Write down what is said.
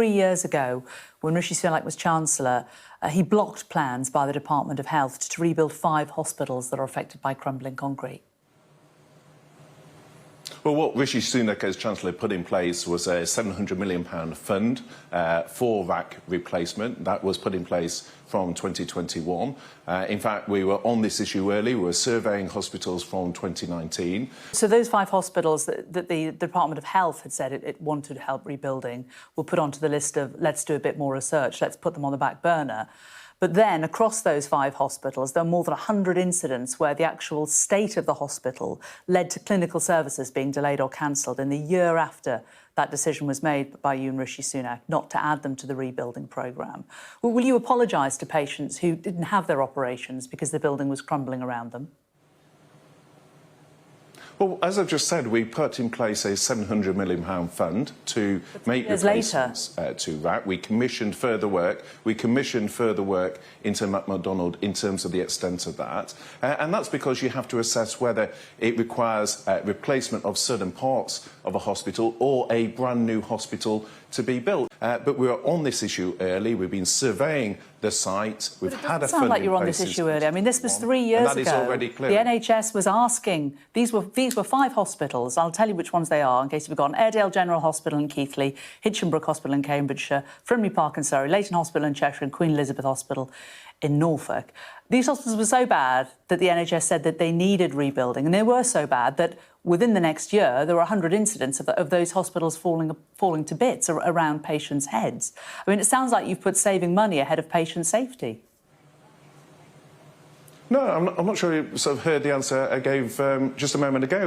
3 years ago, when Rishi Sunak was Chancellor, he blocked plans by the Department of Health to rebuild 5 hospitals that are affected by crumbling concrete. Well, what Rishi Sunak as Chancellor put in place was a £700 million fund for Raac replacement. That was put in place from 2021. In fact, we were on this issue early. We were surveying hospitals from 2019. So those 5 hospitals that the Department of Health had said it wanted help rebuilding were put onto the list of let's do a bit more research, let's put them on the back burner. But then, across those 5 hospitals, there are more than 100 incidents where the actual state of the hospital led to clinical services being delayed or cancelled in the year after that decision was made by you and Rishi Sunak not to add them to the rebuilding programme. Well, will you apologise to patients who didn't have their operations because the building was crumbling around them? Well, as I've just said, we put in place a £700 million fund to make replacements to Raac. We commissioned further work. We commissioned further work into McDonald in terms of the extent of that. And that's because you have to assess whether it requires replacement of certain parts of a hospital or a brand new hospital to be built. But we were on this issue early. We've been surveying the site. We've had a sound like you're on this issue early. I mean, this was 3 years ago. That is already clear. The NHS was asking. These were 5 hospitals. I'll tell you which ones they are in case you've forgotten. Airedale General Hospital in Keighley, Hitchinbrook Hospital in Cambridgeshire, Frimley Park in Surrey, Leighton Hospital in Cheshire, and Queen Elizabeth Hospital in Norfolk. These hospitals were so bad that the NHS said that they needed rebuilding, and they were so bad that within the next year there were 100 incidents of those hospitals falling to bits around patients' heads. I mean, it sounds like you've put saving money ahead of patient safety. No, I'm not sure you sort of heard the answer I gave just a moment ago.